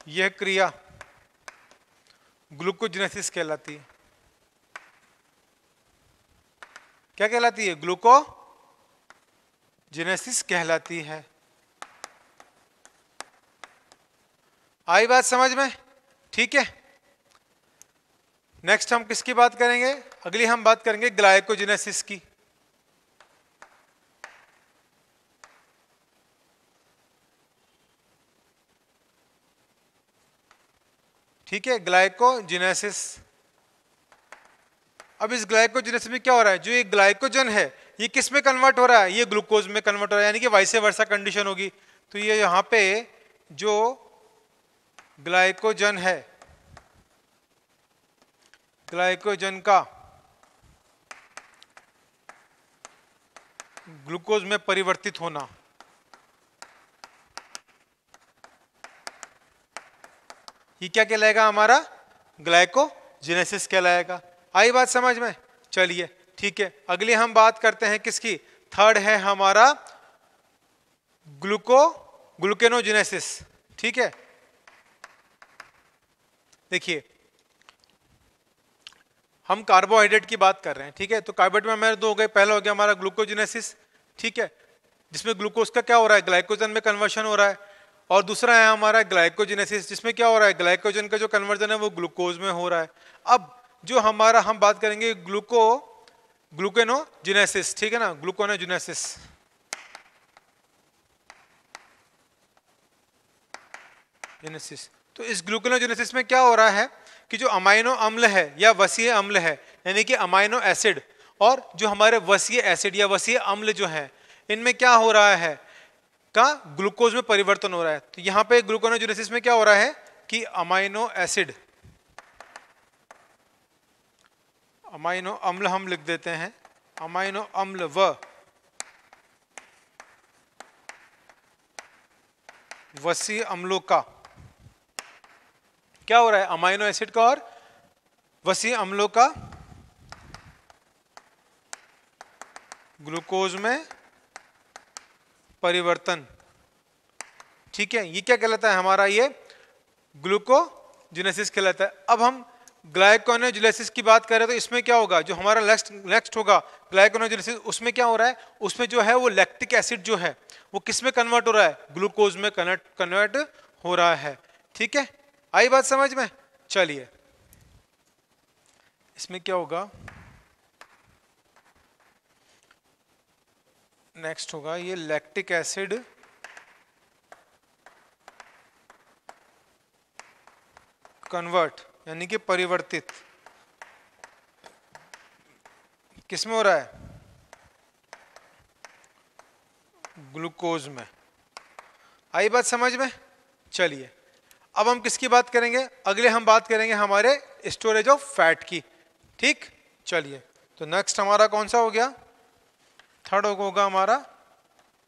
यह क्रिया ग्लूकोजेनेसिस कहलाती है। क्या कहलाती है, ग्लूकोजेनेसिस कहलाती है। आई बात समझ में, ठीक है। नेक्स्ट हम किसकी बात करेंगे, अगली हम बात करेंगे ग्लाइकोजेनेसिस की, ठीक है, ग्लाइकोजेनेसिस। अब इस ग्लाइकोजेनेसिस में क्या हो रहा है, जो ये ग्लाइकोजन है ये किस में कन्वर्ट हो रहा है, ये ग्लूकोज में कन्वर्ट हो रहा है, यानी कि वाइस वर्सा कंडीशन होगी। तो ये यहां पे जो ग्लाइकोजन है, ग्लाइकोजन का ग्लूकोज में परिवर्तित होना, ये क्या कहलाएगा, हमारा ग्लाइकोजेनेसिस कहलाएगा। आई बात समझ में। चलिए ठीक है, अगली हम बात करते हैं किसकी, थर्ड है हमारा ग्लूकेनोजेनेसिस। ठीक है, देखिए हम कार्बोहाइड्रेट की बात कर रहे हैं। ठीक है, तो कार्बोहाइड्रेट में हमारे दो हो गए, पहला हो गया हमारा ग्लूकोजेनेसिस। ठीक है, जिसमें ग्लूकोज का क्या हो रहा है, ग्लाइकोजन में कन्वर्शन हो रहा है। और दूसरा है हमारा ग्लाइकोजेनेसिस, जिसमें क्या हो रहा है, ग्लाइकोजन का जो कन्वर्जन है वो ग्लूकोज में हो रहा है। अब जो हमारा हम बात करेंगे ग्लूकेनोजेनेसिस। ठीक है ना, ग्लूकोनोजेनेसिस। जेनेसिस, तो इस ग्लूकोनोजेनेसिस में क्या हो रहा है कि जो अमाइनो अम्ल है या वसीय अम्ल है, यानी कि अमाइनो एसिड, और जो हमारे वसीय एसिड या वसीय अम्ल जो है, इनमें क्या हो रहा है का ग्लूकोज में परिवर्तन हो रहा है। तो यहां पे ग्लूकोनोजेनेसिस में क्या हो रहा है कि अमाइनो एसिड, अमाइनो अम्ल हम लिख देते हैं, अमाइनो अम्ल व वसीय अम्लों का क्या हो रहा है, अमाइनो एसिड का और वसीय अम्लों का ग्लूकोज में परिवर्तन। ठीक है, ये क्या कहलाता है हमारा, ये ग्लूकोजेनेसिस कहलाता है। अब हम ग्लाइकोनोजेनेसिस की बात करें तो इसमें क्या होगा, जो हमारा नेक्स्ट होगा ग्लाइकोनोजेनेसिस, उसमें क्या हो रहा है, उसमें जो है वो लैक्टिक एसिड जो है वो किस में कन्वर्ट हो रहा है, ग्लूकोज में कन्वर्ट हो रहा है। ठीक है, आई बात समझ में। चलिए इसमें क्या होगा, नेक्स्ट होगा ये लैक्टिक एसिड कन्वर्ट, यानी कि परिवर्तित किसमें हो रहा है, ग्लूकोज में। आई बात समझ में। चलिए अब हम किसकी बात करेंगे, अगले हम बात करेंगे हमारे स्टोरेज ऑफ फैट की। ठीक, चलिए तो नेक्स्ट हमारा कौन सा हो गया, थर्ड होगा हमारा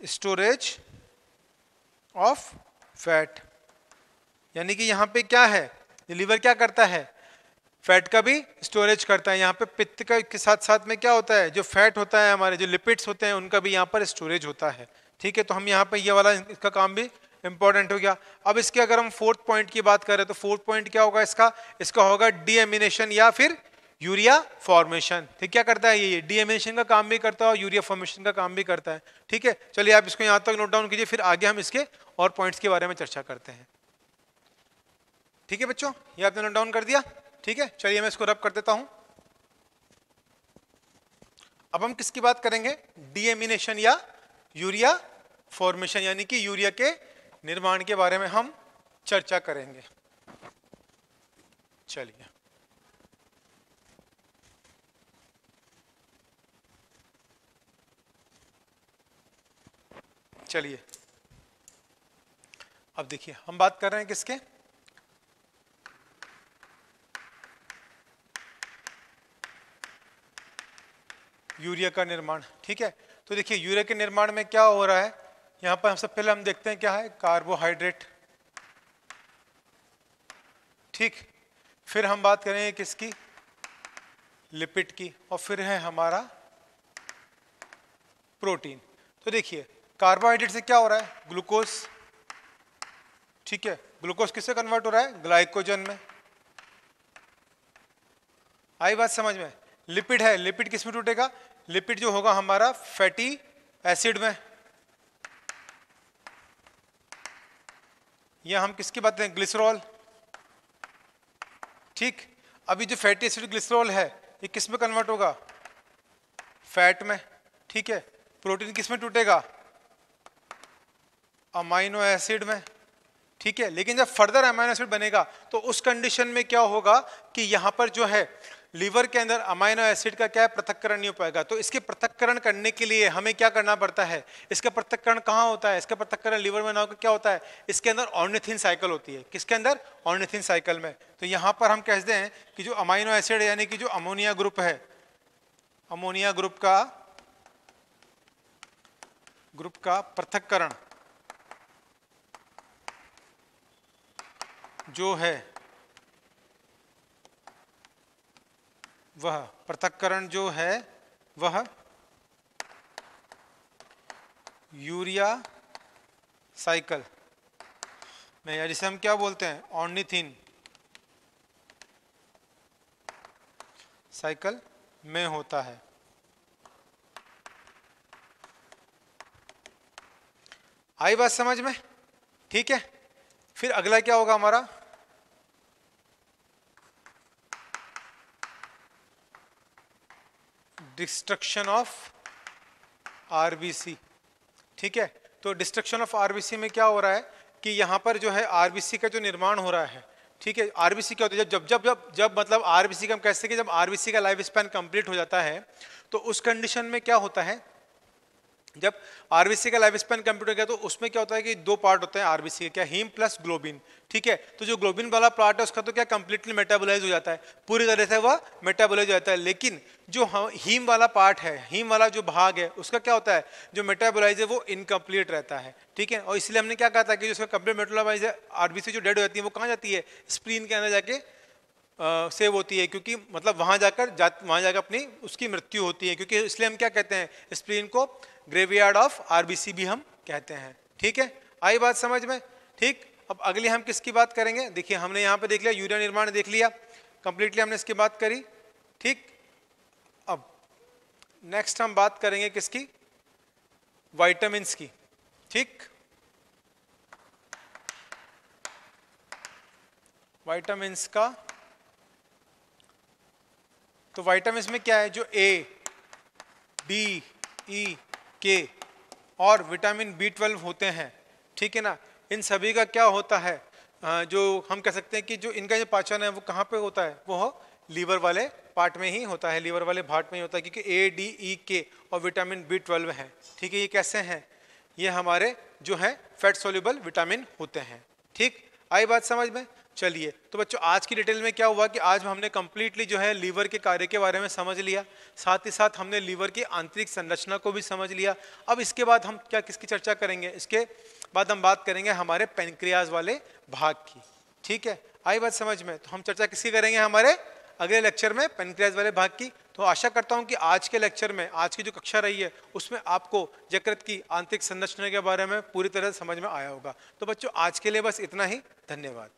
स्टोरेज ऑफ फैट। यानी कि यहां पे क्या है, लीवर क्या करता है, फैट का भी स्टोरेज करता है। यहाँ पे पित्त का के साथ साथ में क्या होता है, जो फैट होता है, हमारे जो लिपिड्स होते हैं, उनका भी यहाँ पर स्टोरेज होता है। ठीक है, तो हम यहाँ पे ये वाला इसका काम भी इंपॉर्टेंट हो गया। अब इसके अगर हम फोर्थ पॉइंट की बात करें तो फोर्थ पॉइंट क्या होगा इसका, इसका होगा डीएमिनेशन या फिर यूरिया फॉर्मेशन। ठीक, क्या करता है ये डीएमिनेशन का काम भी करता है और यूरिया फॉर्मेशन का काम भी करता है। ठीक है, चलिए आप इसको यहाँ तक नोट डाउन कीजिए, फिर आगे हम इसके और पॉइंट्स के बारे में चर्चा करते हैं। ठीक है बच्चों, ये आपने नोट डाउन कर दिया। ठीक है, चलिए मैं इसको रब कर देता हूं। अब हम किसकी बात करेंगे, डीएमिनेशन या यूरिया फॉर्मेशन, यानी कि यूरिया के निर्माण के बारे में हम चर्चा करेंगे। चलिए चलिए अब देखिए हम बात कर रहे हैं किसके, यूरिया का निर्माण। ठीक है, तो देखिए यूरिया के निर्माण में क्या हो रहा है, यहां पर सबसे पहले हम देखते हैं क्या है, कार्बोहाइड्रेट। ठीक, फिर हम बात करेंगे किसकी, लिपिड की, और फिर है हमारा प्रोटीन। तो देखिए कार्बोहाइड्रेट से क्या हो रहा है, ग्लूकोज। ठीक है, ग्लूकोज किससे कन्वर्ट हो रहा है, ग्लाइकोजन में। आई बात समझ में। लिपिड है, लिपिड किस में टूटेगा, लिपिड जो होगा हमारा फैटी एसिड में। या हम किसकी बात करें, ग्लिसरॉल। ठीक, अभी जो फैटी एसिड ग्लिसरॉल है ये किस में कन्वर्ट होगा, फैट में। ठीक है, प्रोटीन किस में टूटेगा, अमाइनो एसिड में। ठीक है, लेकिन जब फर्दर अमाइनो एसिड बनेगा तो उस कंडीशन में क्या होगा कि यहां पर जो है लीवर के अंदर अमाइनो एसिड का क्या है, पृथक्करण नहीं हो पाएगा। तो इसके पृथक्करण करने के लिए हमें क्या करना पड़ता है, इसका पृथक्करण कहाँ होता है, इसका पृथक्करण लीवर में ना होकर क्या होता है, इसके अंदर ऑर्निथिन साइकिल होती है। किसके अंदर, ऑर्निथिन साइकिल में। तो यहां पर हम कहते हैं कि जो अमाइनो एसिड यानी कि जो अमोनिया ग्रुप है, अमोनिया ग्रुप का पृथक्करण जो है, वह पृथक्करण जो है वह यूरिया साइकिल में, या जिसे हम क्या बोलते हैं, ऑर्निथिन, साइकिल में होता है। आई बात समझ में? ठीक है, फिर अगला क्या होगा हमारा, डिस्ट्रक्शन ऑफ आरबीसी। ठीक है, तो डिस्ट्रक्शन ऑफ आरबीसी में क्या हो रहा है कि यहां पर जो है आरबीसी का जो निर्माण हो रहा है, ठीक है, आरबीसी क्या होता है, जब जब जब जब मतलब आरबीसी का हम कहते हैं कि जब आरबीसी का लाइफ स्पैन कंप्लीट हो जाता है, तो उस कंडीशन में क्या होता है, जब आरबीसी का लाइफ स्पैन कंप्लीट हो गया तो उसमें क्या होता है कि दो पार्ट होते हैं आरबीसी के, क्या, हीम प्लस ग्लोबिन। ठीक है, तो जो ग्लोबिन वाला पार्ट है उसका तो क्या कंप्लीटली मेटाबोलाइज हो जाता है, पूरी तरह से वह मेटाबोलाइज हो जाता है, लेकिन जो हीम वाला पार्ट है, हीम वाला जो भाग है, उसका क्या होता है, जो मेटाबोलाइज है वो इनकम्प्लीट रहता है। ठीक है, और इसलिए हमने क्या कहा था कि जो उसका कंप्लीट मेटाबोलाइज है, आरबीसी जो डेड हो जाती है वो कहाँ जाती है, स्प्लीन के अंदर जाके सेव होती है, क्योंकि मतलब वहां जाकर अपनी उसकी मृत्यु होती है, क्योंकि इसलिए हम क्या कहते हैं, स्प्लीन को ग्रेवयार्ड ऑफ आरबीसी भी हम कहते हैं। ठीक है, आई बात समझ में? ठीक, अब अगली हम किसकी बात करेंगे, देखिए हमने यहाँ पे देख लिया यूरिया निर्माण देख लिया कंप्लीटली, हमने इसकी बात करी। ठीक, अब नेक्स्ट हम बात करेंगे किसकी, विटामिन्स की। ठीक, विटामिन्स का, तो विटामिन्स में क्या है, जो ए, डी, ई, के और विटामिन B12 होते हैं, ठीक है ना, इन सभी का क्या होता है, जो हम कह सकते हैं कि जो इनका जो पाचन है वो कहाँ पे होता है, वो लीवर वाले पार्ट में ही होता है, लीवर वाले पार्ट में ही होता है, क्योंकि ए, डी, ई, के और विटामिन B12 है। ठीक है, ये कैसे हैं, ये हमारे जो है फैट सोल्यूबल विटामिन होते हैं। ठीक, आई बात समझ में? चलिए, तो बच्चों आज की डिटेल में क्या हुआ कि आज हमने कंप्लीटली जो है लीवर के कार्य के बारे में समझ लिया, साथ ही साथ हमने लीवर की आंतरिक संरचना को भी समझ लिया। अब इसके बाद हम क्या किसकी चर्चा करेंगे, इसके बाद हम बात करेंगे हमारे पेनक्रियाज वाले भाग की। ठीक है, आई बात समझ में? तो हम चर्चा किसकी करेंगे, हमारे अगले लेक्चर में पेनक्रियाज वाले भाग की। तो आशा करता हूं कि आज के लेक्चर में, आज की जो कक्षा रही है उसमें आपको यकृत की आंतरिक संरचना के बारे में पूरी तरह समझ में आया होगा। तो बच्चों आज के लिए बस इतना ही, धन्यवाद।